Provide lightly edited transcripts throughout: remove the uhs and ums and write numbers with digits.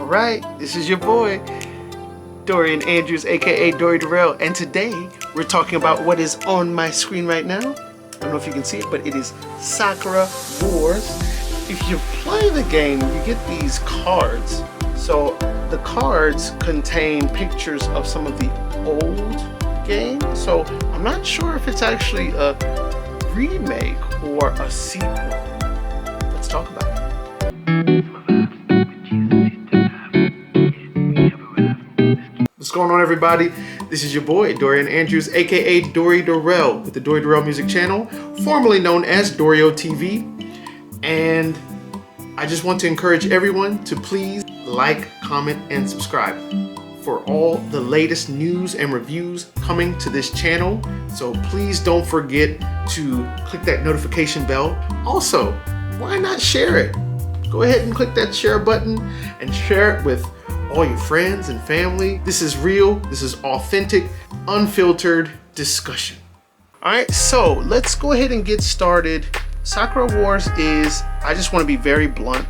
Alright, this is your boy, Dorian Andrews, aka Dory Darrell, and today we're talking about what is on my screen right now. I don't know if you can see it, but it is Sakura Wars. If you play the game, you get these cards. So the cards contain pictures of some of the old games. So I'm not sure if it's actually a remake or a sequel. Let's talk about it. What's going on, everybody? This is your boy, Dorian Andrews, aka Dory Darrell, with the Dory Darrell Music Channel, formerly known as Dorio TV. And I just want to encourage everyone to please like, comment, and subscribe for all the latest news and reviews coming to this channel. So please don't forget to click that notification bell. Also, why not share it? Go ahead and click that share button and share it with all your friends and family. This is real, this is authentic, unfiltered discussion. All right, so let's go ahead and get started. Sakura Wars is, I just want to be very blunt,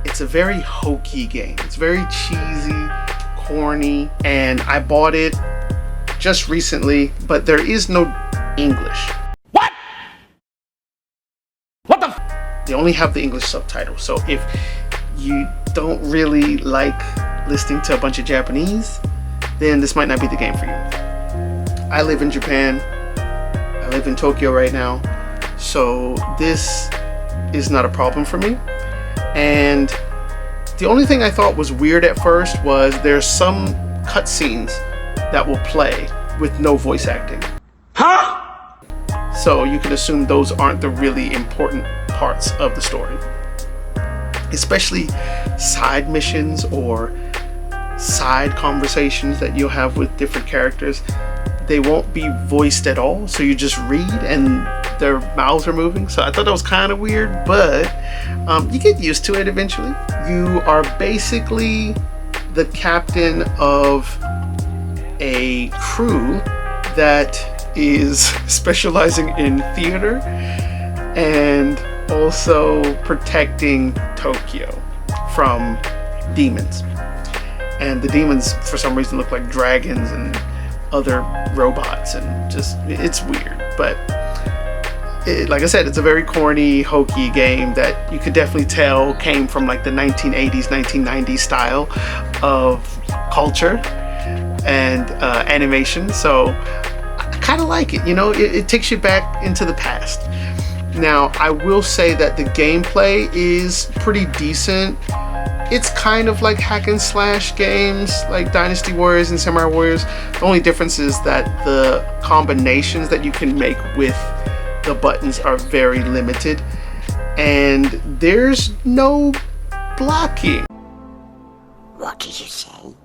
it's a very hokey game. It's very cheesy, corny, and I bought it just recently, but there is no English. What? What the f? They only have the English subtitle. So if you don't really like listening to a bunch of Japanese, then this might not be the game for you. I live in Japan. I live in Tokyo right now. So this is not a problem for me. And the only thing I thought was weird at first was there's some cutscenes that will play with no voice acting. Huh? So you can assume those aren't the really important parts of the story. Especially side missions or side conversations that you'll have with different characters. They won't be voiced at all, so you just read and their mouths are moving. So I thought that was kind of weird, but you get used to it eventually. You are basically the captain of a crew that is specializing in theater and also protecting Tokyo from demons. And the demons for some reason look like dragons and other robots, and just, it's weird. But like I said, it's a very corny, hokey game that you could definitely tell came from like the 1980s, 1990s style of culture and animation. So I kind of like it, you know, it takes you back into the past. Now, I will say that the gameplay is pretty decent. It's kind of like hack and slash games like Dynasty Warriors and Samurai Warriors. The only difference is that the combinations that you can make with the buttons are very limited, and there's no blocking. What did you say?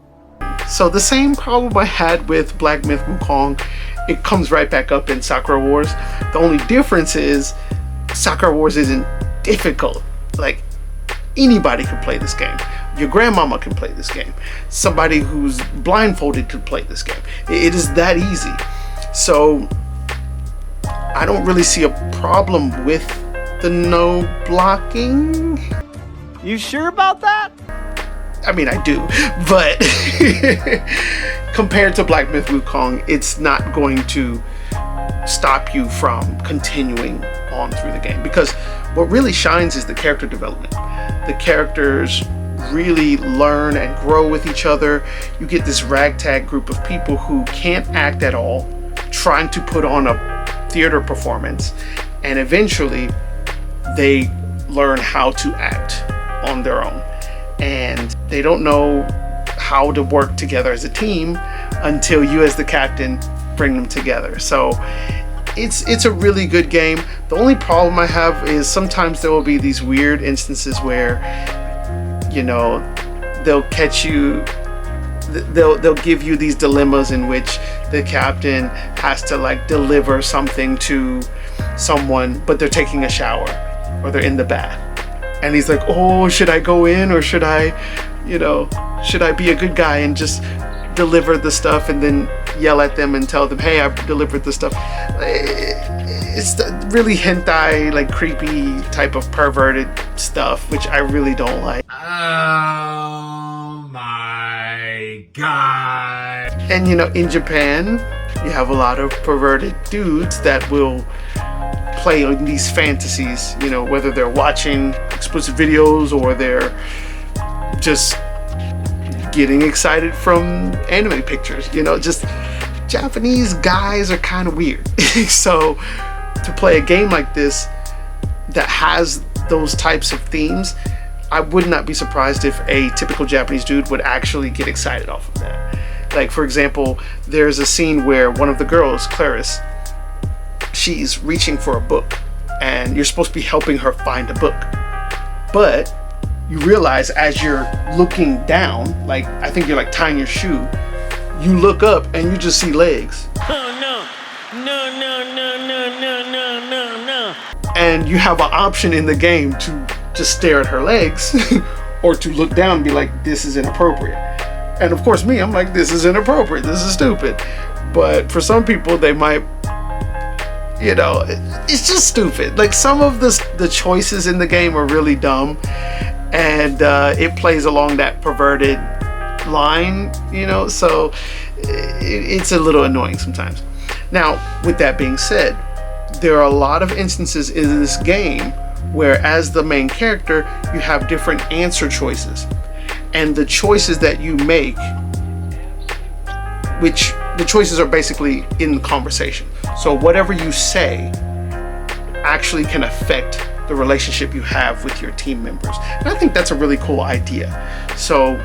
So the same problem I had with Black Myth Wukong, it comes right back up in Sakura Wars. The only difference is Sakura Wars isn't difficult. Like, anybody can play this game. Your grandmama can play this game. Somebody who's blindfolded could play this game. It is that easy. So I don't really see a problem with the no blocking. You sure about that? I mean, I do, but compared to Black Myth Wukong, it's not going to stop you from continuing on through the game, because what really shines is the character development. The characters really learn and grow with each other. You get this ragtag group of people who can't act at all, trying to put on a theater performance, and eventually they learn how to act on their own. And they don't know how to work together as a team until you as the captain bring them together. So it's a really good game. The only problem I have is sometimes there will be these weird instances where, you know, they'll catch you, they'll give you these dilemmas in which the captain has to like deliver something to someone, but they're taking a shower or they're in the bath. And he's like, oh, should I go in, or should I, you know, should I be a good guy and just deliver the stuff and then yell at them and tell them, hey, I've delivered the stuff. It's the really hentai, like creepy type of perverted stuff, which I really don't like. God. And you know, in Japan, you have a lot of perverted dudes that will play on these fantasies, you know, whether they're watching explicit videos or they're just getting excited from anime pictures, you know, just Japanese guys are kind of weird. So to play a game like this that has those types of themes, I would not be surprised if a typical Japanese dude would actually get excited off of that. Like, for example, there's a scene where one of the girls, Clarice, she's reaching for a book and you're supposed to be helping her find a book. But you realize as you're looking down, like I think you're like tying your shoe, you look up and you just see legs. Oh no. No, no, no, no, no, no, no, no. And you have an option in the game to just stare at her legs or to look down and be like, this is inappropriate. And of course me, I'm like, this is inappropriate, this is stupid. But for some people, they might, you know, it's just stupid. Like some of the choices in the game are really dumb, and it plays along that perverted line, you know, so it's a little annoying sometimes. Now, with that being said, there are a lot of instances in this game where as the main character, you have different answer choices. And the choices that you make, which the choices are basically in the conversation. So whatever you say actually can affect the relationship you have with your team members. And I think that's a really cool idea. So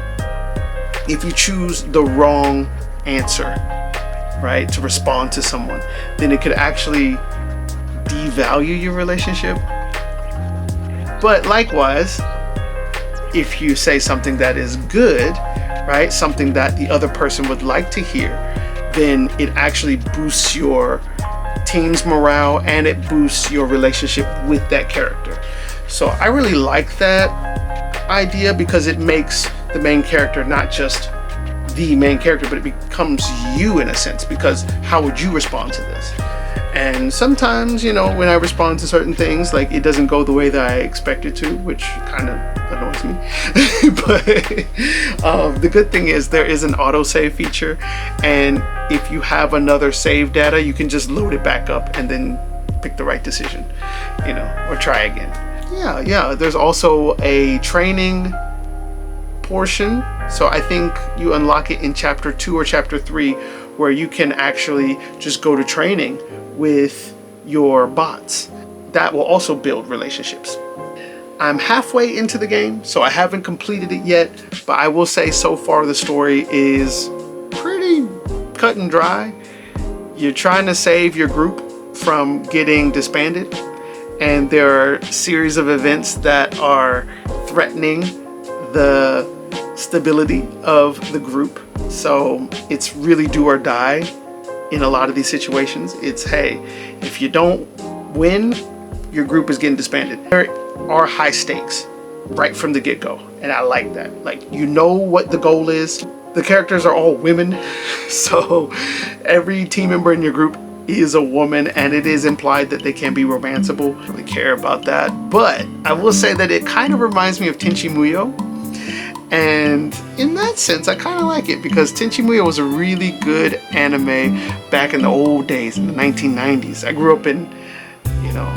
if you choose the wrong answer, right, to respond to someone, then it could actually devalue your relationship. But likewise, if you say something that is good, right, something that the other person would like to hear, then it actually boosts your team's morale and it boosts your relationship with that character. So I really like that idea because it makes the main character not just the main character, but it becomes you in a sense, because how would you respond to this? And sometimes, you know, when I respond to certain things, like it doesn't go the way that I expect it to, which kind of annoys me. But the good thing is there is an autosave feature, and if you have another save data, you can just load it back up and then pick the right decision, you know, or try again. Yeah, there's also a training portion. So I think you unlock it in chapter 2 or chapter 3, where you can actually just go to training with your bots. That will also build relationships. I'm halfway into the game, so I haven't completed it yet, but I will say so far the story is pretty cut and dry. You're trying to save your group from getting disbanded, and there are a series of events that are threatening the stability of the group. So it's really do or die in a lot of these situations. It's, hey, if you don't win, your group is getting disbanded. There are high stakes right from the get-go, and I like that. Like, you know what the goal is. The characters are all women, so every team member in your group is a woman, and it is implied that they can be romanceable. I don't really care about that, but I will say that it kind of reminds me of Tenchi Muyo. And in that sense, I kind of like it because Tenchi Muyo was a really good anime back in the old days, in the 1990s. I grew up in, you know,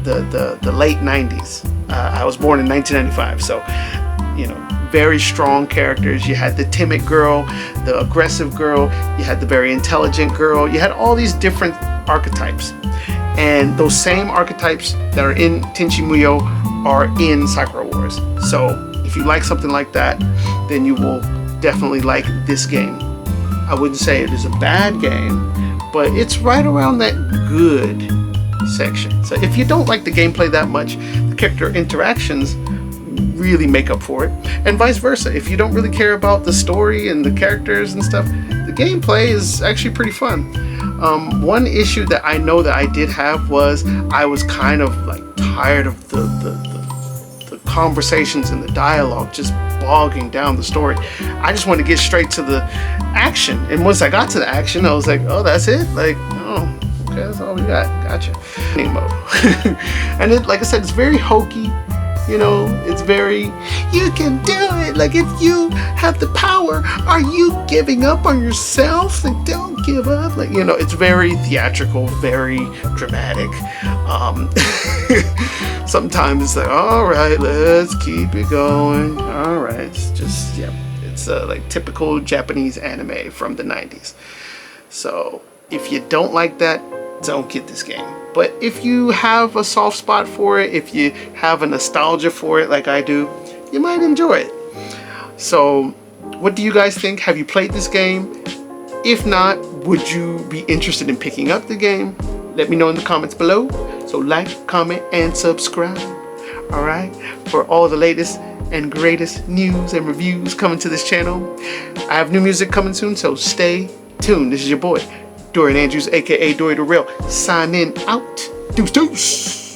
the late 90s. I was born in 1995, so, you know, very strong characters. You had the timid girl, the aggressive girl, you had the very intelligent girl. You had all these different archetypes. And those same archetypes that are in Tenchi Muyo are in Sakura Wars. So if you like something like that, then you will definitely like this game. I wouldn't say it is a bad game, but it's right around that good section. So if you don't like the gameplay that much, the character interactions really make up for it. And vice versa. If you don't really care about the story and the characters and stuff, the gameplay is actually pretty fun. One issue that I know that I did have was I was kind of like tired of the conversations and the dialogue just bogging down the story. I just wanted to get straight to the action, and once I got to the action, I was like, oh, that's it? Like, oh, okay, that's all we got. Gotcha. Mode. And it, like I said, it's very hokey. You know, it's very, you can do it. Like, if you have the power, are you giving up on yourself? Like, don't give up. Like, you know, it's very theatrical, very dramatic. Sometimes it's like, all right, let's keep it going. All right, it's just, yeah, it's like typical Japanese anime from the 90s. So if you don't like that, don't get this game. But if you have a soft spot for it, if you have a nostalgia for it like I do, you might enjoy it. So what do you guys think? Have you played this game? If not, would you be interested in picking up the game? Let me know in the comments below. So like, comment, and subscribe. Alright? For all the latest and greatest news and reviews coming to this channel. I have new music coming soon, so stay tuned. This is your boy, Dorian Andrews, aka Dory the Real, signing out. Deuce deuce.